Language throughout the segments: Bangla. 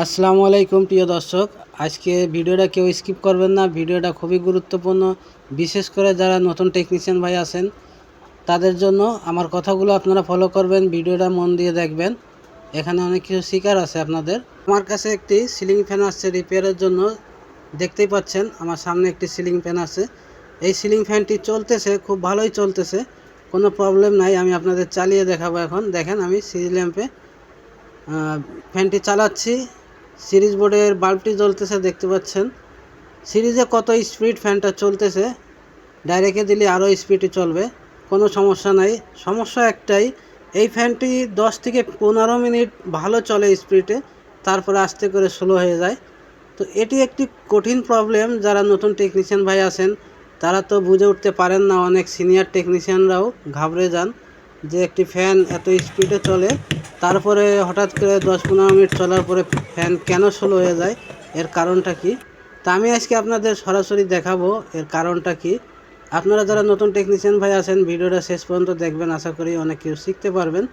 আসসালামু আলাইকুম প্রিয় দর্শক। আজকে ভিডিওটা কেউ স্কিপ করবেন না, ভিডিওটা খুবই গুরুত্বপূর্ণ। বিশেষ করে যারা নতুন টেকনিশিয়ান ভাই আছেন তাদের জন্য আমার কথাগুলো আপনারা ফলো করবেন, ভিডিওটা মন দিয়ে দেখবেন। এখানে অনেক কিছু শিকার আছে আপনাদের। আমার কাছে একটি সিলিং ফ্যান আসছে রিপেয়ারের জন্য। দেখতেই পাচ্ছেন আমার সামনে একটি সিলিং ফ্যান আছে। এই সিলিং ফ্যানটি চলতেছে, খুব ভালোই চলতেছে, কোনো প্রবলেম নাই। আমি আপনাদের চালিয়ে দেখাবো। এখন দেখেন আমি সিরিজ ল্যাম্পে ফ্যানটি চালাচ্ছি। সিরিজ বোর্ডের বাল্বটি জ্বলতেছে, দেখতে পাচ্ছেন। সিরিজে কত স্পিড ফ্যানটা চলতেছে, ডাইরেক্টে দিলে আরও স্পিডে চলবে, কোনো সমস্যা নাই। সমস্যা একটাই, এই ফ্যানটি 10 থেকে 15 মিনিট ভালো চলে স্পিডে, তারপরে আস্তে করে স্লো হয়ে যায়। তো এটি একটি কঠিন প্রবলেম। যারা নতুন টেকনিশিয়ান ভাই আছেন তারা তো বুঝে উঠতে পারেন না, অনেক সিনিয়র টেকনিশিয়ানরাও ঘাবড়ে যান যে একটি ফ্যান এত স্পিডে চলে, তারপরে হঠাৎ করে 10-15 মিনিট চলার পরে ফ্যান কেন স্লো হয়ে যায়, এর কারণটা কি। তা আমি আজকে আপনাদের সরাসরি দেখাবো এর কারণটা কি। আপনারা যারা নতুন টেকনিশিয়ান ভাই আছেন ভিডিওটা শেষ পর্যন্ত দেখবেন, আশা করি অনেক কিছু শিখতে পারবেন।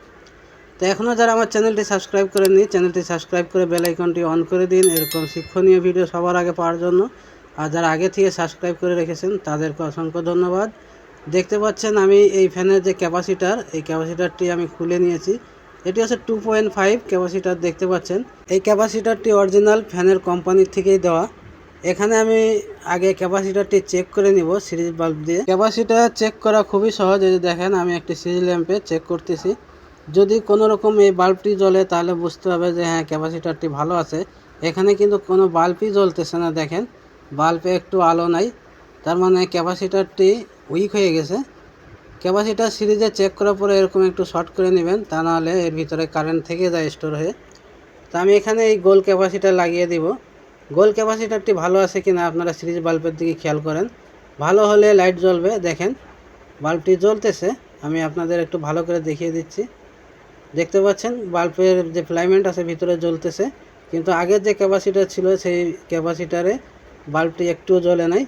তো এখনও যারা আমার চ্যানেলটি সাবস্ক্রাইব করেননি, চ্যানেলটি সাবস্ক্রাইব করে বেল আইকনটি অন করে দিন এরকম শিক্ষণীয় ভিডিও সবার আগে পাওয়ার জন্য। আর যারা আগে থেকে সাবস্ক্রাইব করে রেখেছেন তাদেরকে অসংখ্য ধন্যবাদ। দেখতে পাচ্ছেন আমি এই ফ্যানের যে ক্যাপাসিটার, এই ক্যাপাসিটারটি আমি খুলে নিয়েছি। এটি হচ্ছে 2.5 ক্যাপাসিটার, দেখতে পাচ্ছেন। এই ক্যাপাসিটারটি অরিজিনাল ফ্যানের কোম্পানির থেকেই দেওয়া। এখানে আমি আগে ক্যাপাসিটারটি চেক করে নিব সিরিজ বাল্ব দিয়ে। ক্যাপাসিটার চেক করা খুবই সহজ। এই যে দেখেন আমি একটি সিরিজ ল্যাম্পে চেক করতেছি। যদি কোনো রকম এই বাল্বটি জ্বলে তাহলে বুঝতে হবে যে হ্যাঁ ক্যাপাসিটারটি ভালো আছে। এখানে কিন্তু কোনো বাল্বই জ্বলতেছে না, দেখেন বাল্বে একটু আলো নাই, তার মানে ক্যাপাসিটারটি উইক হয়ে গেছে। ক্যাপাসিটার সিরিজে চেক করার পরে এরকম একটু শর্ট করে নেবেন, তা নাহলে এর ভিতরে কারেন্ট থেকে যায় স্টোর হয়ে। তো আমি এখানে এই গোল ক্যাপাসিটার লাগিয়ে দিব। গোল ক্যাপাসিটারটি ভালো আছে কিনা আপনারা সিরিজ বাল্বের দিকে খেয়াল করেন। ভালো হলে লাইট জ্বলবে, দেখেন বাল্বটি জ্বলতেছে। আমি আপনাদের একটু ভালো করে দেখিয়ে দিচ্ছি। দেখতে পাচ্ছেন বাল্বের যে ফিলামেন্ট আছে ভিতরে জ্বলতেছে, কিন্তু আগের যে ক্যাপাসিটার ছিল সেই ক্যাপাসিটারে বাল্বটি একটুও জ্বলে নাই।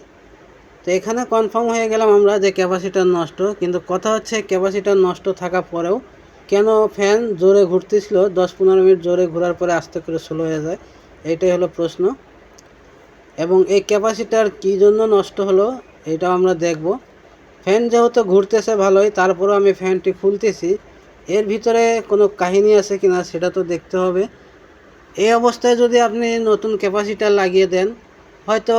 তো এখানে কনফার্ম হয়ে গেলাম আমরা যে ক্যাপাসিটার নষ্ট। কিন্তু কথা হচ্ছে ক্যাপাসিটার নষ্ট থাকা পরেও কেন ফ্যান জোরে ঘুরতেছিল, 10-15 মিনিট জোরে ঘোরার পরে আস্তে করে স্লো হয়ে যায়, এইটাই হলো প্রশ্ন। এবং এই ক্যাপাসিটার কী জন্য নষ্ট হলো এটাও আমরা দেখব। ফ্যান যেহেতু ঘুরতেছে ভালোই, তারপরেও আমি ফ্যানটি খুলতেছি, এর ভিতরে কোনো কাহিনী আছে কিনা সেটা তো দেখতে হবে। এই অবস্থায় যদি আপনি নতুন ক্যাপাসিটার লাগিয়ে দেন, হয়তো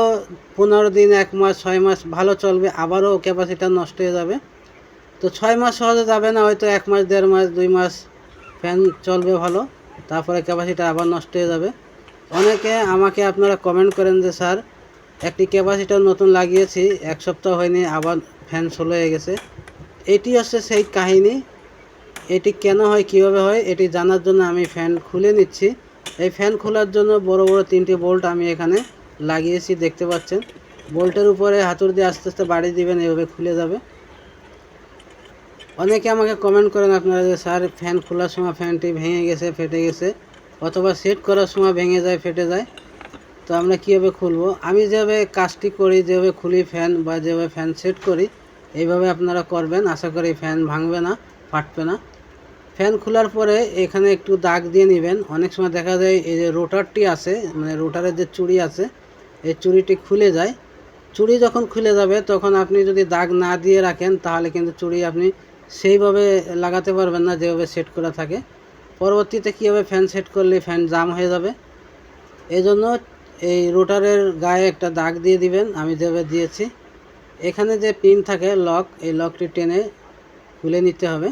15 দিন, 1 মাস, 6 মাস ভালো চলবে, আবারও ক্যাপাসিটার নষ্ট হয়ে যাবে। তো 6 মাস সহজে যাবে না, হয়তো 1 মাস, 1.5 মাস, 2 মাস ফ্যান চলবে ভালো, তারপরে ক্যাপাসিটার আবার নষ্ট হয়ে যাবে। অনেকে আমাকে আপনারা কমেন্ট করেন যে স্যার একটি ক্যাপাসিটার নতুন লাগিয়েছি, 1 সপ্তাহ হয়নি আবার ফ্যান স্লো হয়ে গেছে। এটি হচ্ছে সেই কাহিনী। এটি কেন হয়, কীভাবে হয়, এটি জানার জন্য আমি ফ্যান খুলে নিচ্ছি। এই ফ্যান খোলার জন্য বড় বড় 3টি বোল্ট আমি এখানে লাগিয়েছি, দেখতে পাচ্ছেন। বোল্টের উপরে হাতুড়ি দিয়ে আস্তে আস্তে বাড়ি দিবেন, এভাবে খুলে যাবে। অনেকে আমাকে কমেন্ট করেন আপনারা যে স্যার ফ্যান খোলার সময় ফ্যানটি ভেঙে গেছে, ফেটে গেছে, অথবা সেট করার সময় ভেঙে যায়, ফেটে যায়। তো আমরা কীভাবে খুলবো, আমি যেভাবে কাজটি করি, যেভাবে খুলি ফ্যান বা যেভাবে ফ্যান সেট করি, এইভাবে আপনারা করবেন। আশা করি ফ্যান ভাঙবে না, ফাটবে না। ফ্যান খোলার পরে এখানে একটু দাগ দিয়ে নেবেন। অনেক সময় দেখা যায় এই যে রোটারটি আছে, মানে রোটারের যে চুড়ি আছে, এই চুড়িটি খুলে যায়। চুড়ি যখন খুলে যাবে তখন আপনি যদি দাগ না দিয়ে রাখেন তাহলে কিন্তু চুড়ি আপনি সেইভাবে লাগাতে পারবেন না যেভাবে সেট করা থাকে। পরবর্তীতে কী হবে, ফ্যান সেট করলে ফ্যান জাম হয়ে যাবে। এই জন্য এই রোটারের গায়ে একটা দাগ দিয়ে দিবেন, আমি যেভাবে দিয়েছি। এখানে যে পিন থাকে লক, এই লকটি টেনে খুলে নিতে হবে।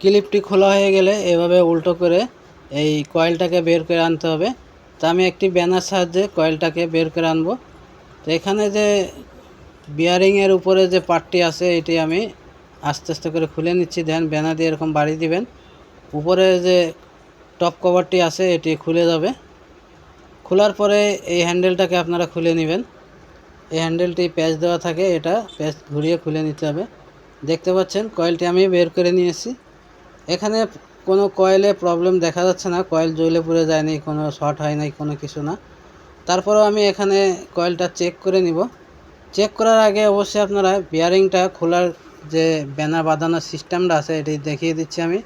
ক্লিপটি খোলা হয়ে গেলে এভাবে উল্টো করে এই কয়েলটাকে বের করে আনতে হবে। তো আমি একটি ব্যানার সাহায্যে কয়েলটাকে বের করে আনবো। তো এখানে যে বিয়ারিংয়ের উপরে যে পার্টটি আছে এটি আমি আস্তে আস্তে করে খুলে নিচ্ছি। দেন ব্যানার দিয়ে এরকম বাড়ি দিবেন, উপরে যে টপ কভারটি আছে এটি খুলে যাবে। খোলার পরে এই হ্যান্ডেলটাকে আপনারা খুলে নেবেন। এই হ্যান্ডেলটি প্যাচ দেওয়া থাকে, এটা প্যাচ ঘুরিয়ে খুলে নিতে হবে। দেখতে পাচ্ছেন কয়েলটি আমি বের করে নিয়েছি। এখানে কোনো কয়েলে প্রবলেম দেখা যাচ্ছে না, কয়েল জ্বলে পুড়ে যায়নি, কোনো শর্ট হয় নাই, কোনো কিছু না। তারপরেও আমি এখানে কয়েলটা চেক করে নিব। চেক করার আগে অবশ্যই আপনারা বিয়ারিংটা খোলার যে ব্যানার বাঁধানোর সিস্টেমটা আছে এটি দেখিয়ে দিচ্ছি আমি।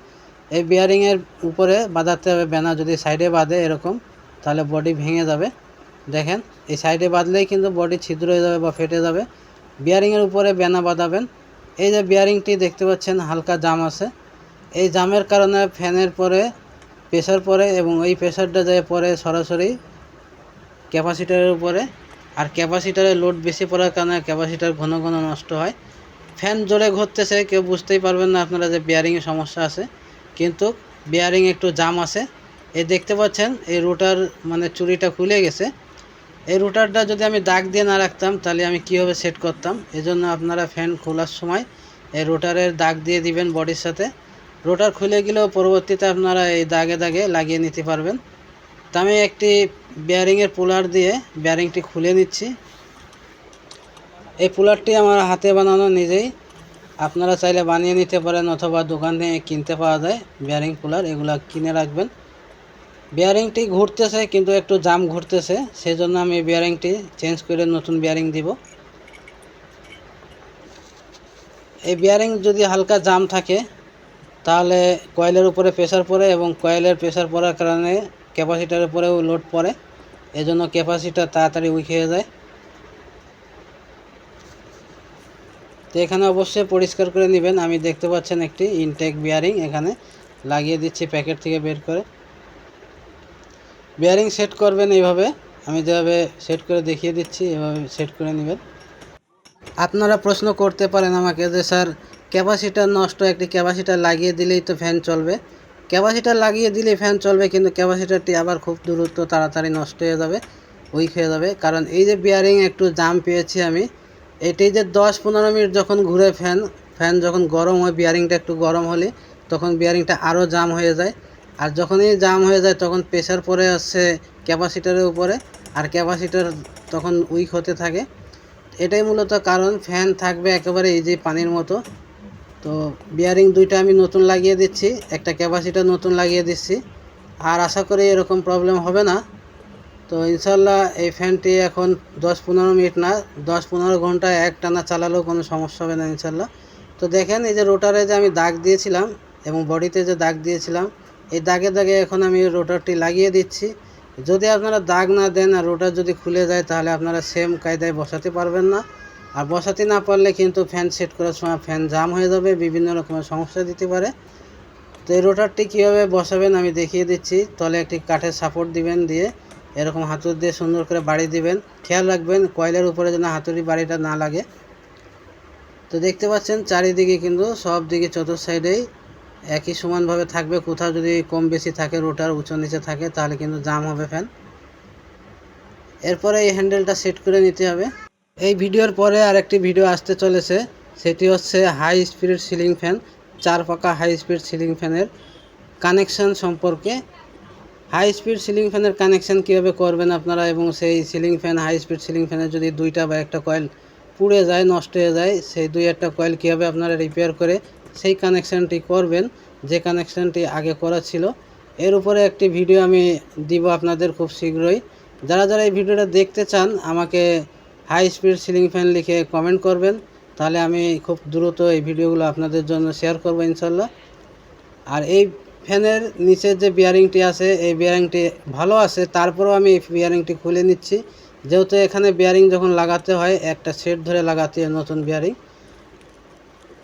এই বিয়ারিংয়ের উপরে বাঁধাতে হবে ব্যানার, যদি সাইডে বাঁধে এরকম তাহলে বডি ভেঙে যাবে। দেখেন এই সাইডে বাঁধলেই কিন্তু বডি ছিদ্র হয়ে যাবে বা ফেটে যাবে। বিয়ারিংয়ের উপরে ব্যানার বাঁধাবেন। এই যে বিয়ারিংটি দেখতে পাচ্ছেন হালকা জাম আছে, এই জামের কারণে ফ্যানের পরে প্রেসার পড়ে এবং ওই প্রেসারটা যায় পরে সরাসরি ক্যাপাসিটারের উপরে। আর ক্যাপাসিটারে লোড বেশি পড়ার কারণে ক্যাপাসিটার ঘন ঘন নষ্ট হয়। ফ্যান জোরে ঘুরতেছে, কেউ বুঝতেই পারবেন না আপনারা যে বিয়ারিংয়ে সমস্যা আছে, কিন্তু বিয়ারিং একটু জাম আছে। এই দেখতে পাচ্ছেন এই রোটার মানে চুরিটা খুলে গেছে। এই রোটারটা যদি আমি দাগ দিয়ে না রাখতাম তাহলে আমি কীভাবে সেট করতাম। এজন্য আপনারা ফ্যান খোলার সময় এই রোটারের দাগ দিয়ে দিবেন বডির সাথে। রোটার খুলে গেলেও পরবর্তীতে আপনারা এই দাগে দাগে লাগিয়ে নিতে পারবেন। তো আমি একটি বিয়ারিংয়ের পুলার দিয়ে বিয়ারিংটি খুলে নিচ্ছি। এই পুলারটি আমার হাতে বানানো নিজেই, আপনারা চাইলে বানিয়ে নিতে পারেন অথবা দোকান থেকে কিনতে পাওয়া যায় বিয়ারিং পুলার, এগুলো কিনে রাখবেন। বিয়ারিংটি ঘুরতেছে কিন্তু একটু জাম ঘুরতেছে, সেজন্য আমি বিয়ারিংটি চেঞ্জ করে নতুন বিয়ারিং দিব। এই বিয়ারিং যদি হালকা জাম থাকে তাহলে কয়েলের উপরে প্রেসার পড়ে এবং কয়েলের প্রেসার পড়ার কারণে ক্যাপাসিটারের উপরেও লোড পড়ে, এজন্য ক্যাপাসিটার তাড়াতাড়ি উইক হয়ে যায়। তো এখানে অবশ্যই পরিষ্কার করে নেবেন। আমি দেখতে পাচ্ছেন একটি ইনটেক বিয়ারিং এখানে লাগিয়ে দিচ্ছি প্যাকেট থেকে বের করে। বিয়ারিং সেট করবেন এইভাবে, আমি যেভাবে সেট করে দেখিয়ে দিচ্ছি এভাবে সেট করে নেবেন। আপনারা প্রশ্ন করতে পারেন আমাকে যে স্যার ক্যাপাসিটার নষ্ট, একটি ক্যাপাসিটার লাগিয়ে দিলেই তো ফ্যান চলবে। ক্যাপাসিটার লাগিয়ে দিলেই ফ্যান চলবে, কিন্তু ক্যাপাসিটারটি আবার খুব দ্রুত তাড়াতাড়ি নষ্ট হয়ে যাবে, উইক হয়ে যাবে। কারণ এই যে বিয়ারিং একটু জাম পেয়েছি আমি, এটি যে 10-15 মিনিট যখন ঘুরে ফ্যান যখন গরম হয়, বিয়ারিংটা একটু গরম হলে তখন বিয়ারিংটা আরও জাম হয়ে যায়। আর যখনই জাম হয়ে যায় তখন প্রেসার পড়ে আসছে ক্যাপাসিটারের উপরে, আর ক্যাপাসিটার তখন উইক হতে থাকে। এটাই মূলত কারণ, ফ্যান থাকবে একেবারে এই যে পানির মতো। তো বিয়ারিং দুইটা আমি নতুন লাগিয়ে দিচ্ছি, একটা ক্যাপাসিটার নতুন লাগিয়ে দিচ্ছি, আর আশা করি এরকম প্রবলেম হবে না। তো ইনশাল্লাহ এই ফ্যানটি এখন 10-15 মিনিট না, 10-15 ঘন্টা একটানা চালালেও কোনো সমস্যা হবে না ইনশাল্লাহ। তো দেখেন এই যে রোটারে যে আমি দাগ দিয়েছিলাম এবং বডিতে যে দাগ দিয়েছিলাম, এই দাগে দাগে এখন আমি রোটারটি লাগিয়ে দিচ্ছি। যদি আপনারা দাগ না দেন আর রোটার যদি খুলে যায় তাহলে আপনারা সেম কায়দায় বসাতে পারবেন না। আর বসাতে না পারলে কিন্তু ফ্যান সেট করার সময় ফ্যান জাম হয়ে যাবে, বিভিন্ন রকমের সমস্যা দিতে পারে। তো এই রোটারটি কীভাবে বসাবেন আমি দেখিয়ে দিচ্ছি। তলে একটি কাঠের সাপোর্ট দিবেন, দিয়ে এরকম হাতুড়ি দিয়ে সুন্দর করে বাড়ি দিবেন। খেয়াল রাখবেন কয়েলের উপরে যেন হাতুড়ি বাড়িটা না লাগে। তো দেখতে পাচ্ছেন চারিদিকে কিন্তু সব দিকে চতুর্থ সাইডেই একই সমানভাবে থাকবে। কোথাও যদি কম বেশি থাকে, রোটার উঁচু নিচে থাকে, তাহলে কিন্তু জাম হবে ফ্যান। এরপরে এই হ্যান্ডেলটা সেট করে নিতে হবে। এই ভিডিওর পরে আরেকটি ভিডিও আসতে চলেছে, সেটি হচ্ছে হাই স্পিড সিলিং ফ্যান, 4 পাকা হাই স্পিড সিলিং ফ্যানের কানেকশান সম্পর্কে। হাই স্পিড সিলিং ফ্যানের কানেকশান কীভাবে করবেন আপনারা, এবং সেই ceiling fan high speed ceiling ফ্যানের যদি দুইটা বা একটা কয়েল পুড়ে যায়, নষ্ট হয়ে যায়, সেই 2-1টা কয়েল কীভাবে আপনারা রিপেয়ার করে সেই কানেকশানটি করবেন, যে কানেকশানটি আগে করা ছিল। এর উপরে একটি ভিডিও আমি দিব আপনাদের খুব শীঘ্রই। যারা যারা এই ভিডিওটা দেখতে চান আমাকে হাই স্পিড সিলিং ফ্যান লিখে কমেন্ট করবেন, তাহলে আমি খুব দ্রুত এই ভিডিওগুলো আপনাদের জন্য শেয়ার করব ইনশাল্লাহ। আর এই ফ্যানের নিচের যে বিয়ারিংটি আছে, এই বিয়ারিংটি ভালো আছে, তারপরেও আমি এই বিয়ারিংটি খুলে নিচ্ছি। যেহেতু এখানে বিয়ারিং যখন লাগাতে হয় একটা সেট ধরে লাগাতে হয় নতুন বিয়ারিং।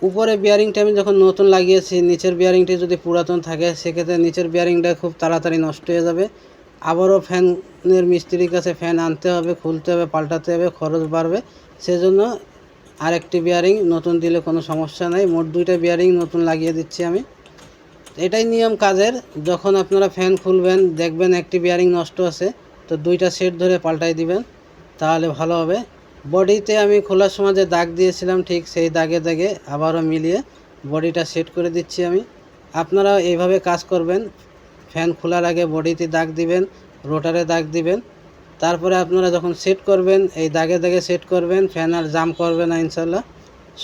উপরে বিয়ারিংটা আমি যখন নতুন লাগিয়েছি, নিচের বিয়ারিংটি যদি পুরাতন থাকে সেক্ষেত্রে নিচের বিয়ারিংটা খুব তাড়াতাড়ি নষ্ট হয়ে যাবে। আবারও ফ্যানের মিস্ত্রির কাছে ফ্যান আনতে হবে, খুলতে হবে, পাল্টাতে হবে, খরচ বাড়বে। সেজন্য আরেকটি বিয়ারিং নতুন দিলে কোনো সমস্যা নেই। মোট 2টা বিয়ারিং নতুন লাগিয়ে দিচ্ছি আমি। এটাই নিয়ম কাজের, যখন আপনারা ফ্যান খুলবেন দেখবেন একটি বিয়ারিং নষ্ট আছে, তো 2টা সেট ধরে পাল্টাই দিবেন, তাহলে ভালো হবে। বডিতে আমি খোলার সময় যে দাগ দিয়েছিলাম ঠিক সেই দাগে দাগে আবারও মিলিয়ে বডিটা সেট করে দিচ্ছি আমি। আপনারা এইভাবে কাজ করবেন, ফ্যান খোলার আগে বডিতে দাগ দিবেন, রোটারে দাগ দিবেন, তারপরে আপনারা যখন সেট করবেন এই দাগে দাগে সেট করবেন, ফ্যান আর জাম করবে না ইনশাল্লাহ,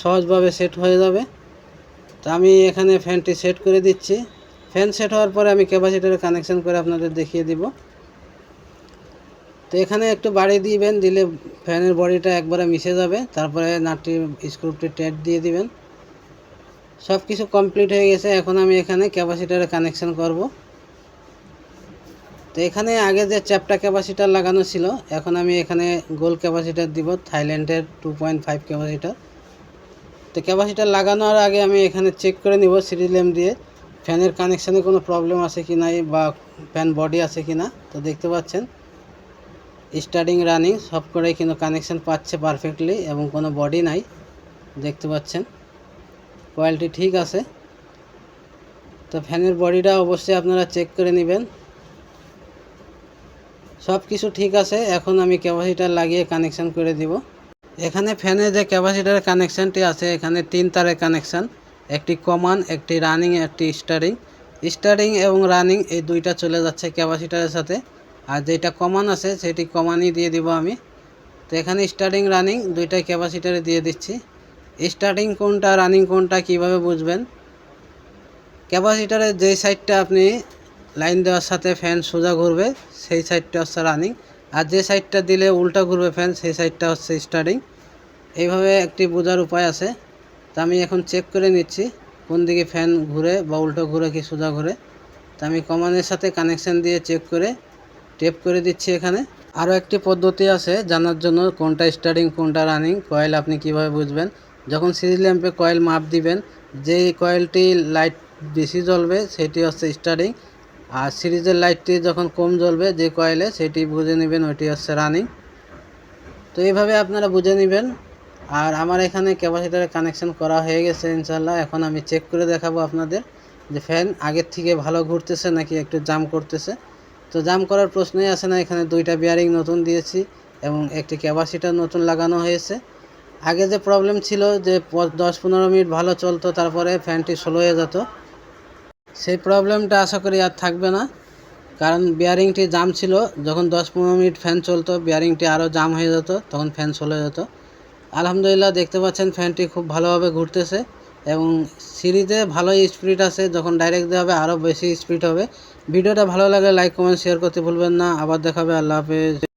সহজভাবে সেট হয়ে যাবে। তো আমি এখানে ফ্যানটি সেট করে দিচ্ছি। ফ্যান সেট হওয়ার পরে আমি ক্যাপাসিটরে কানেকশন করে আপনাদের দেখিয়ে দিব। তো এখানে একটু বাড়ি দিবেন, দিলে ফ্যানের বডিটা একবারে মিশে যাবে। তারপরে নাটটি স্ক্রুটি টাইট দিয়ে দিবেন। সব কিছু কমপ্লিট হয়ে গেছে। এখন আমি এখানে ক্যাপাসিটরে কানেকশন করব। তো এখানে আগে যে চ্যাপ্টা ক্যাপাসিটার লাগানো ছিল, এখন আমি এখানে গোল ক্যাপাসিটার দিব, থাইল্যান্ডের 2.5 ক্যাপাসিটার। তো ক্যাপাসিটার লাগানোর আগে আমি এখানে চেক করে নিব সিরিজ ল্যাম্প দিয়ে ফ্যানের কানেকশানে কোনো প্রবলেম আছে কি নাই বা ফ্যান বডি আছে কি না। তো দেখতে পাচ্ছেন স্টার্টিং রানিং সব করেই কিন্তু কানেকশান পাচ্ছে পারফেক্টলি এবং কোনো বডি নাই। দেখতে পাচ্ছেন কোয়ালিটি ঠিক আছে। তো ফ্যানের বডিটা অবশ্যই আপনারা চেক করে নেবেন। সব কিছু ঠিক আছে। এখন আমি ক্যাপাসিটার লাগিয়ে কানেকশান করে দিব। এখানে ফ্যানের যে ক্যাপাসিটারের কানেকশানটি আছে, এখানে 3 তারের কানেকশান, একটি কমান, একটি রানিং, একটি স্টার্টিং এবং রানিং এই দুইটা চলে যাচ্ছে ক্যাপাসিটারের সাথে। আর যেটা কমান আছে সেটি কমানই দিয়ে দিব আমি। তো এখানে স্টার্টিং রানিং দুইটাই ক্যাপাসিটারে দিয়ে দিচ্ছি। স্টার্টিং কোনটা রানিং কোনটা কিভাবে বুঝবেন? ক্যাপাসিটারের যেই সাইডটা আপনি লাইন দেওয়ার সাথে ফ্যান সোজা ঘুরবে সেই সাইডটা হচ্ছে রানিং, আর যে সাইডটা দিলে উল্টা ঘুরবে ফ্যান সেই সাইডটা হচ্ছে স্টার্টিং। এইভাবে একটি বোঝার উপায় আছে। তো আমি এখন চেক করে নিচ্ছি কোন দিকে ফ্যান ঘুরে বা উল্টো ঘুরে কি সোজা ঘুরে। তো আমি কমানের সাথে কানেকশান দিয়ে চেক করে টেপ করে দিচ্ছি। এখানে আরও একটি পদ্ধতি আছে জানার জন্য কোনটা স্টার্টিং কোনটা রানিং কয়েল আপনি কিভাবে বুঝবেন। যখন সিরিজ ল্যাম্পে কয়েল মাপ দিবেন, যেই কয়েলটি লাইট বেশি জ্বলবে সেটি হচ্ছে স্টার্টিং, আর সিরিজের লাইটটি যখন কম জ্বলবে যে কয়েলে সেটি বুঝে নেবেন ওইটি হচ্ছে রানিং। তো এইভাবে আপনারা বুঝে নেবেন। আর আমার এখানে ক্যাপাসিটারে কানেকশন করা হয়ে গেছে ইনশাল্লাহ। এখন আমি চেক করে দেখাবো আপনাদের যে ফ্যান আগের থেকে ভালো ঘুরতেছে নাকি একটু জাম করতেছে। তো জাম করার প্রশ্নই আসে না। এখানে দুইটা বিয়ারিং নতুন দিয়েছি এবং একটি ক্যাপাসিটার নতুন লাগানো হয়েছে। আগে যে প্রবলেম ছিল যে 10-15 মিনিট ভালো চলতো, তারপরে ফ্যানটি স্লো হয়ে যেত, সেই প্রবলেমটা আশা করি আর থাকবে না। কারণ বিয়ারিংটি জাম ছিল, যখন 10-15 মিনিট ফ্যান চলতো বিয়ারিংটি আরও জাম হয়ে যেত, তখন ফ্যান স্লো হয়ে যেত। আলহামদুলিল্লাহ দেখতে পাচ্ছেন ফ্যানটি খুব ভালোভাবে ঘুরতেছে এবং সিরিজে ভালোই স্পিড আছে। যখন ডাইরেক্ট দেওয়া হবে আরও বেশি স্পিড হবে। ভিডিওটা ভালো লাগলে লাইক কমেন্ট শেয়ার করতে ভুলবেন না। আবার দেখাবে। আল্লাহ হাফেজ।